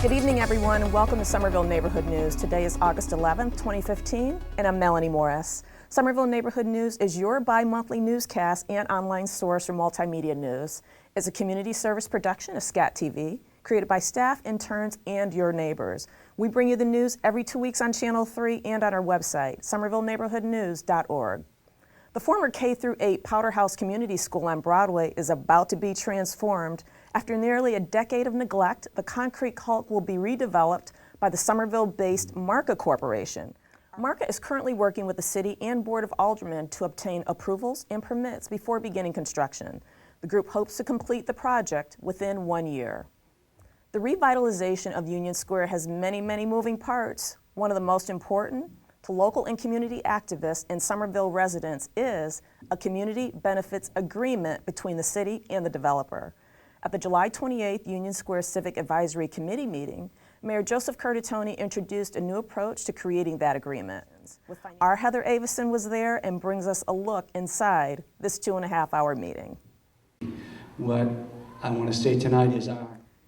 Good evening, everyone, and welcome to Somerville Neighborhood News. Today is August 11th, 2015, and I'm Melanie Morris. Somerville Neighborhood News is your bi-monthly newscast and online source for multimedia news. It's a community service production of SCAT TV, created by staff, interns, and your neighbors. We bring you the news every 2 weeks on Channel 3 and on our website, somervilleneighborhoodnews.org. The former K-8 Powder House Community School on Broadway is about to be transformed. After nearly a decade of neglect, the concrete hulk will be redeveloped by the Somerville-based Marca Corporation. Marca is currently working with the City and Board of Aldermen to obtain approvals and permits before beginning construction. The group hopes to complete the project within 1 year. The revitalization of Union Square has many moving parts. One of the most important to local and community activists and Somerville residents is a community benefits agreement between the city and the developer. At the July 28th Union Square Civic Advisory Committee meeting, Mayor Joseph Curtatone introduced a new approach to creating that agreement. Our Heather Avison was there and brings us a look inside this 2.5-hour meeting. What I want to say tonight is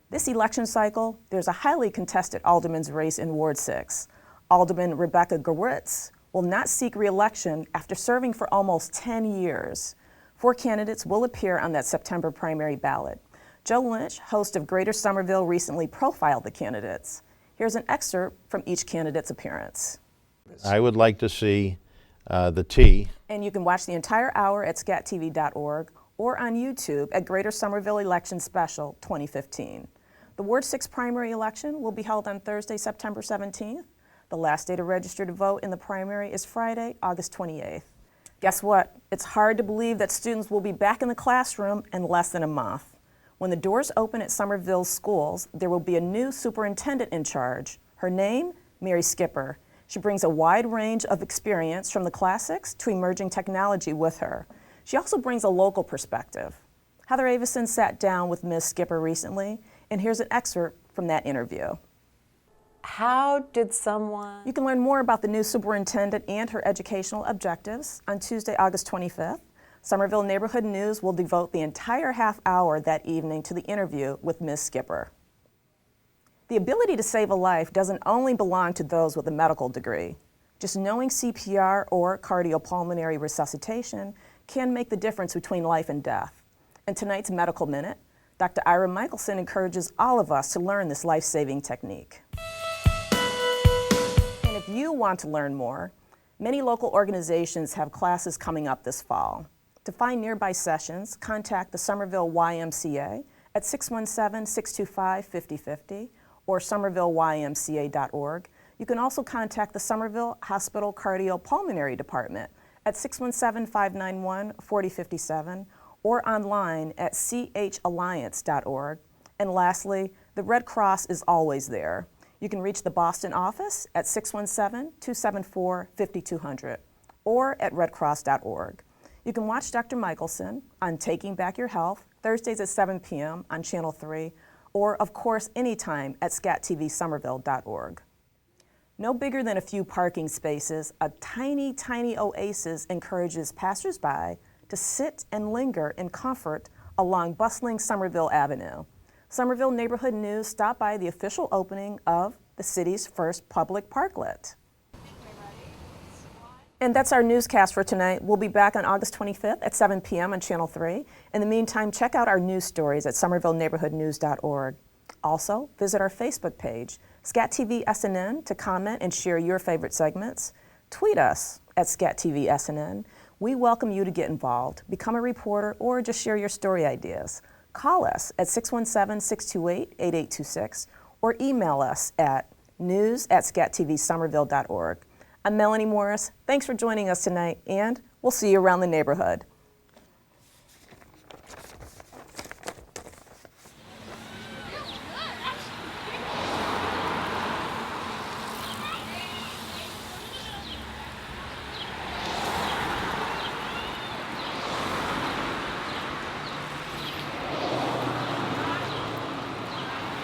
This election cycle, there's a highly contested alderman's race in Ward 6. Alderman Rebecca Goritz will not seek re-election after serving for almost 10 years. 4 candidates will appear on that September primary ballot. Joe Lynch, host of Greater Somerville, recently profiled the candidates. Here's an excerpt from each candidate's appearance. I would like to see the T. And you can watch the entire hour at scattv.org or on YouTube at Greater Somerville Election Special 2015. The Ward 6 primary election will be held on Thursday, September 17th. The last day to register to vote in the primary is Friday, August 28th. Guess what? It's hard to believe that students will be back in the classroom in less than a month. When the doors open at Somerville's schools, there will be a new superintendent in charge. Her name, Mary Skipper. She brings a wide range of experience from the classics to emerging technology with her. She also brings a local perspective. Heather Avison sat down with Ms. Skipper recently, and here's an excerpt from that interview. How did someone... You can learn more about the new superintendent and her educational objectives on Tuesday, August 25th. Somerville Neighborhood News will devote the entire half hour that evening to the interview with Ms. Skipper. The ability to save a life doesn't only belong to those with a medical degree. Just knowing CPR or cardiopulmonary resuscitation can make the difference between life and death. In tonight's Medical Minute, Dr. Ira Michelson encourages all of us to learn this life-saving technique. And if you want to learn more, many local organizations have classes coming up this fall. To find nearby sessions, contact the Somerville YMCA at 617-625-5050 or somervilleymca.org. You can also contact the Somerville Hospital Cardiopulmonary Department at 617-591-4057 or online at challiance.org. And lastly, the Red Cross is always there. You can reach the Boston office at 617-274-5200 or at redcross.org. You can watch Dr. Michelson on Taking Back Your Health, Thursdays at 7 p.m. on Channel 3, or of course anytime at scatvsomerville.org. No bigger than a few parking spaces, a tiny oasis encourages passersby to sit and linger in comfort along bustling Somerville Avenue. Somerville Neighborhood News stopped by the official opening of the city's first public parklet. And that's our newscast for tonight. We'll be back on August 25th at 7 p.m. on Channel 3. In the meantime, check out our news stories at somervilleneighborhoodnews.org. Also, visit our Facebook page, Scat TV SNN, to comment and share your favorite segments. Tweet us at Scat TV SNN. We welcome you to get involved, become a reporter, or just share your story ideas. Call us at 617-628-8826 or email us at news@scatvsomerville.org. I'm Melanie Morris. Thanks for joining us tonight, and we'll see you around the neighborhood.